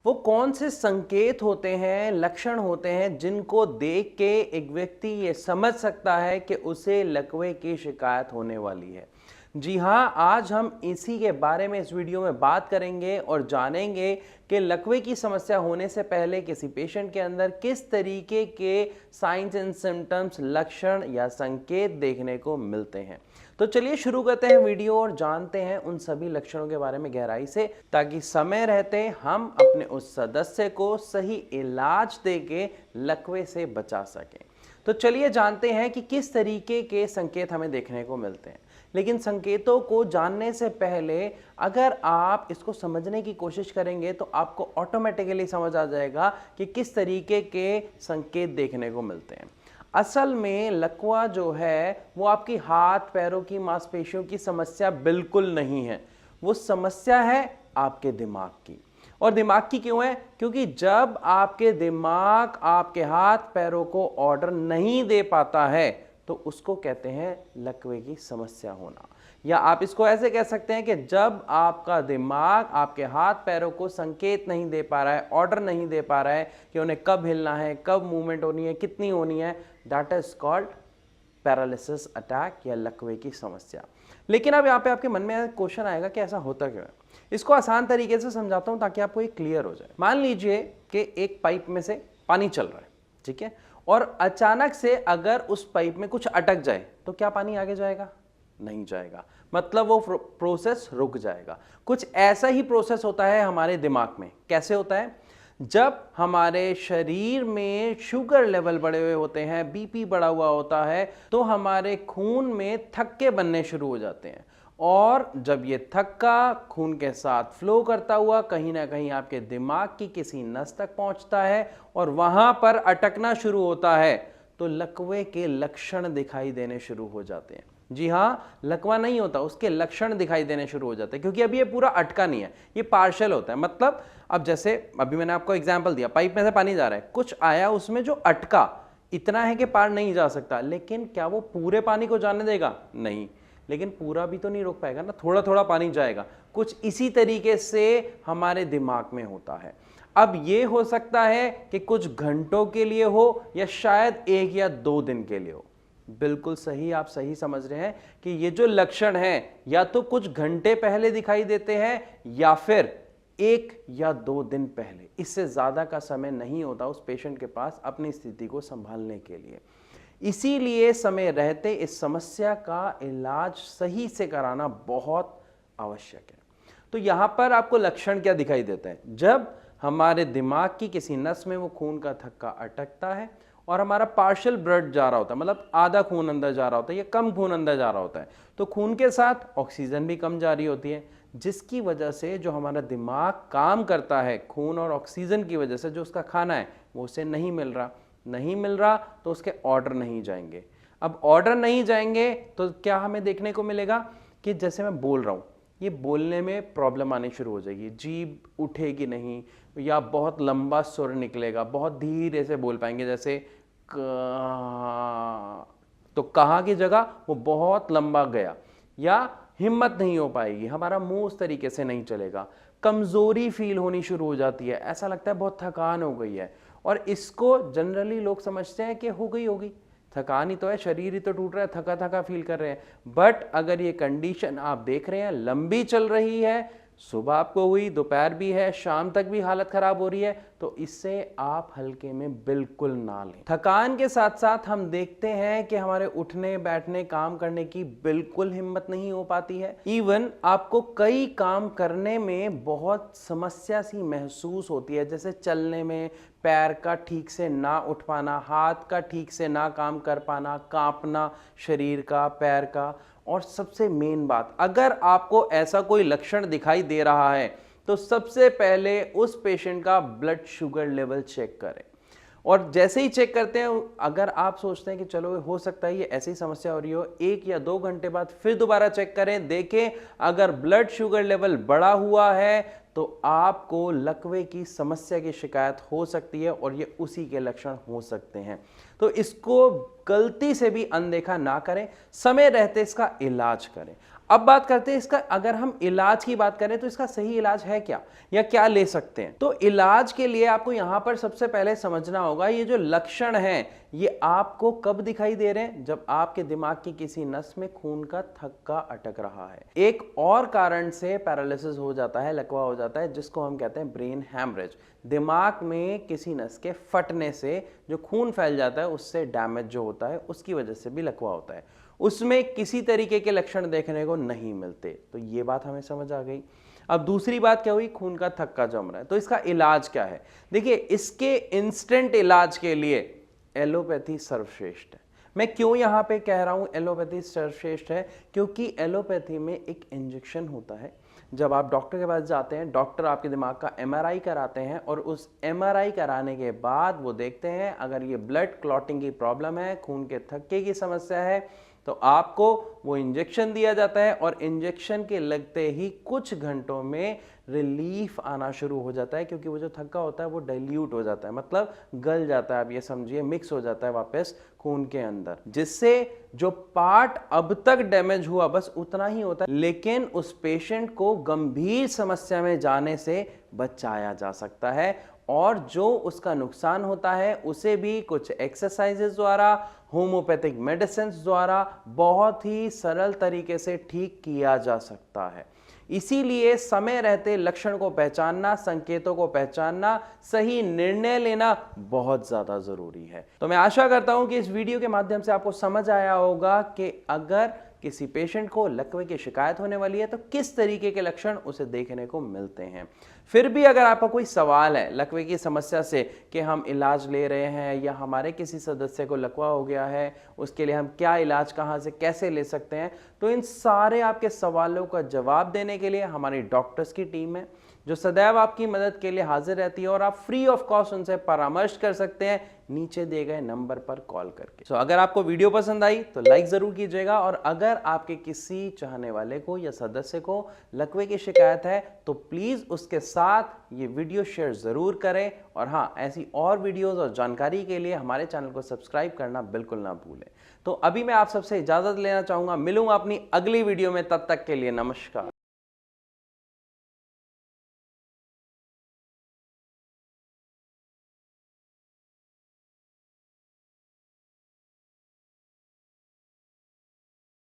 वो कौन से संकेत होते हैं, लक्षण होते हैं जिनको देख के एक व्यक्ति ये समझ सकता है कि उसे लकवे की शिकायत होने वाली है। जी हाँ, आज हम इसी के बारे में इस वीडियो में बात करेंगे और जानेंगे कि लकवे की समस्या होने से पहले किसी पेशेंट के अंदर किस तरीके के साइंस एंड सिम्टम्स, लक्षण या संकेत देखने को मिलते हैं। तो चलिए शुरू करते हैं वीडियो और जानते हैं उन सभी लक्षणों के बारे में गहराई से, ताकि समय रहते हम अपने उस सदस्य को सही इलाज देके लकवे से बचा सकें। तो चलिए जानते हैं कि किस तरीके के संकेत हमें देखने को मिलते हैं। लेकिन संकेतों को जानने से पहले अगर आप इसको समझने की कोशिश करेंगे तो आपको ऑटोमेटिकली समझ आ जाएगा कि किस तरीके के संकेत देखने को मिलते हैं। असल में लकवा जो है वो आपकी हाथ पैरों की मांसपेशियों की समस्या बिल्कुल नहीं है। वो समस्या है आपके दिमाग की। और दिमाग की क्यों है? क्योंकि जब आपके दिमाग आपके हाथ पैरों को ऑर्डर नहीं दे पाता है तो उसको कहते हैं लकवे की समस्या होना। या आप इसको ऐसे कह सकते हैं कि जब आपका दिमाग आपके हाथ पैरों को संकेत नहीं दे पा रहा है, ऑर्डर नहीं दे पा रहा है कि उन्हें कब हिलना है, कब मूवमेंट होनी है, कितनी होनी है, that is called paralysis attack या लकवे की समस्या। लेकिन अब यहाँ पे आपके मन में क्वेश्चन आएगा कि ऐसा होता क्यों है। इसको आसान तरीके से समझाता हूँ ताकि आपको ये क्लियर हो जाए। मान लीजिए कि एक पाइप में से पानी चल रहा है, ठीक है, और अचानक से अगर उस पाइप में कुछ अटक जाए तो क्या पानी आगे जाएगा? नहीं जाएगा। मतलब वो प्रोसेस रुक जाएगा। कुछ ऐसा ही प्रोसेस होता है हमारे दिमाग में। कैसे होता है? जब हमारे शरीर में शुगर लेवल बढ़े हुए होते हैं, बीपी बढ़ा हुआ होता है, तो हमारे खून में थक्के बनने शुरू हो जाते हैं। और जब ये थक्का खून के साथ फ्लो करता हुआ कहीं ना कहीं आपके दिमाग की किसी नस तक पहुंचता है और वहां पर अटकना शुरू होता है, तो लकवे के लक्षण दिखाई देने शुरू हो जाते हैं। जी हाँ, लकवा नहीं होता, उसके लक्षण दिखाई देने शुरू हो जाते हैं, क्योंकि अभी ये पूरा अटका नहीं है, ये पार्शियल होता है। मतलब अब जैसे अभी मैंने आपको एग्जांपल दिया, पाइप में से पानी जा रहा है, कुछ आया उसमें जो अटका, इतना है कि पार नहीं जा सकता, लेकिन क्या वो पूरे पानी को जाने देगा? नहीं। लेकिन पूरा भी तो नहीं रोक पाएगा ना, थोड़ा थोड़ा पानी जाएगा। कुछ इसी तरीके से हमारे दिमाग में होता है। अब ये हो सकता है कि कुछ घंटों के लिए हो या शायद 1 या 2 दिन के लिए हो। बिल्कुल सही, आप सही समझ रहे हैं कि ये जो लक्षण हैं या तो कुछ घंटे पहले दिखाई देते हैं या फिर 1 या 2 दिन पहले। इससे ज्यादा का समय नहीं होता उस पेशेंट के पास अपनी स्थिति को संभालने के लिए। इसीलिए समय रहते इस समस्या का इलाज सही से कराना बहुत आवश्यक है। तो यहां पर आपको लक्षण क्या दिखाई देते हैं? जब हमारे दिमाग की किसी नस में वो खून का थक्का अटकता है और हमारा पार्शियल ब्लड जा रहा होता है, मतलब आधा खून अंदर जा रहा होता है या कम खून अंदर जा रहा होता है, तो खून के साथ ऑक्सीजन भी कम जा रही होती है, जिसकी वजह से जो हमारा दिमाग काम करता है, खून और ऑक्सीजन की वजह से जो उसका खाना है वो उसे नहीं मिल रहा, तो उसके ऑर्डर नहीं जाएंगे। अब ऑर्डर नहीं जाएंगे तो क्या हमें देखने को मिलेगा कि जैसे मैं बोल रहा हूँ, ये बोलने में प्रॉब्लम आनी शुरू हो जाएगी, जीभ उठेगी नहीं या बहुत लंबा सुर निकलेगा, बहुत धीरे से बोल पाएंगे, जैसे तो कहाँ की जगह वो बहुत लंबा गया, या हिम्मत नहीं हो पाएगी, हमारा मुंह उस तरीके से नहीं चलेगा, कमजोरी फील होनी शुरू हो जाती है, ऐसा लगता है बहुत थकान हो गई है। और इसको जनरली लोग समझते हैं कि हो गई होगी, थकान ही तो है, शरीर ही तो टूट रहा है, थका थका फील कर रहे हैं। बट अगर ये कंडीशन आप देख रहे हैं लंबी चल रही है, सुबह आपको हुई, दोपहर भी है, शाम तक भी हालत खराब हो रही है, तो इससे आप हल्के में बिल्कुल ना लें। थकान के साथ साथ हम देखते हैं कि हमारे उठने बैठने काम करने की बिल्कुल हिम्मत नहीं हो पाती है। इवन आपको कई काम करने में बहुत समस्या सी महसूस होती है, जैसे चलने में पैर का ठीक से ना उठ पाना, हाथ का ठीक से ना काम कर पाना, कांपना शरीर का, पैर का। और सबसे मेन बात, अगर आपको ऐसा कोई लक्षण दिखाई दे रहा है तो सबसे पहले उस पेशेंट का ब्लड शुगर लेवल चेक करें। और जैसे ही चेक करते हैं, अगर आप सोचते हैं कि चलो हो सकता है ये ऐसी समस्या हो रही हो, 1 या 2 घंटे बाद फिर दोबारा चेक करें, देखें अगर ब्लड शुगर लेवल बढ़ा हुआ है तो आपको लकवे की समस्या की शिकायत हो सकती है और ये उसी के लक्षण हो सकते हैं। तो इसको गलती से भी अनदेखा ना करें, समय रहते इसका इलाज करें। अब बात करते हैं इसका, अगर हम इलाज की बात करें तो इसका सही इलाज है क्या, या क्या ले सकते हैं। तो इलाज के लिए आपको यहां पर सबसे पहले समझना होगा ये जो लक्षण हैं ये आपको कब दिखाई दे रहे हैं, जब आपके दिमाग की किसी नस में खून का थक्का अटक रहा है। एक और कारण से पैरालिसिस हो जाता है, लकवा हो जाता है, जिसको हम कहते हैं ब्रेन हैमरेज। दिमाग में किसी नस के फटने से जो खून फैल जाता है उससे डैमेज जो होता है उसकी वजह से भी लकवा होता है। उसमें किसी तरीके के लक्षण देखने को नहीं मिलते, तो ये बात हमें समझ आ गई। अब दूसरी बात क्या हुई, खून का थक्का जम रहा है, तो इसका इलाज क्या है। देखिए, इसके इंस्टेंट इलाज के लिए एलोपैथी सर्वश्रेष्ठ है। मैं क्यों यहां पे कह रहा हूं एलोपैथी सर्वश्रेष्ठ है, क्योंकि एलोपैथी में एक इंजेक्शन होता है। जब आप डॉक्टर के पास जाते हैं, डॉक्टर आपके दिमाग का एमआरआई कराते हैं और उस एमआरआई कराने के बाद वो देखते हैं अगर ये ब्लड क्लॉटिंग की प्रॉब्लम है, खून के थक्के की समस्या है, तो आपको वो इंजेक्शन दिया जाता है और इंजेक्शन के लगते ही कुछ घंटों में रिलीफ आना शुरू हो जाता है, क्योंकि वो जो थक्का होता है वो डाइल्यूट हो जाता है, मतलब गल जाता है, आप ये समझिए मिक्स हो जाता है वापस खून के अंदर, जिससे जो पार्ट अब तक डैमेज हुआ बस उतना ही होता है, लेकिन उस पेशेंट को गंभीर समस्या में जाने से बचाया जा सकता है। और जो उसका नुकसान होता है उसे भी कुछ एक्सरसाइजेस द्वारा, होम्योपैथिक मेडिसिन द्वारा बहुत ही सरल तरीके से ठीक किया जा सकता है। इसीलिए समय रहते लक्षण को पहचानना, संकेतों को पहचानना, सही निर्णय लेना बहुत ज्यादा जरूरी है। तो मैं आशा करता हूं कि इस वीडियो के माध्यम से आपको समझ आया होगा कि अगर किसी पेशेंट को लकवे की शिकायत होने वाली है तो किस तरीके के लक्षण उसे देखने को मिलते हैं। फिर भी अगर आपका कोई सवाल है लकवे की समस्या से कि हम इलाज ले रहे हैं या हमारे किसी सदस्य को लकवा हो गया है, उसके लिए हम क्या इलाज कहाँ से कैसे ले सकते हैं, तो इन सारे आपके सवालों का जवाब देने के लिए हमारी डॉक्टर्स की टीम है जो सदैव आपकी मदद के लिए हाजिर रहती है, और आप फ्री ऑफ कॉस्ट उनसे परामर्श कर सकते हैं नीचे दिए गए नंबर पर कॉल करके। अगर आपको वीडियो पसंद आई तो लाइक जरूर कीजिएगा, और अगर आपके किसी चाहने वाले को या सदस्य को लकवे की शिकायत है तो प्लीज उसके साथ ये वीडियो शेयर जरूर करें। और हाँ, ऐसी और वीडियोस और जानकारी के लिए हमारे चैनल को सब्सक्राइब करना बिल्कुल ना भूलें। तो अभी मैं आप सबसे इजाजत लेना चाहूंगा, मिलूंगा अपनी अगली वीडियो में, तब तक के लिए नमस्कार।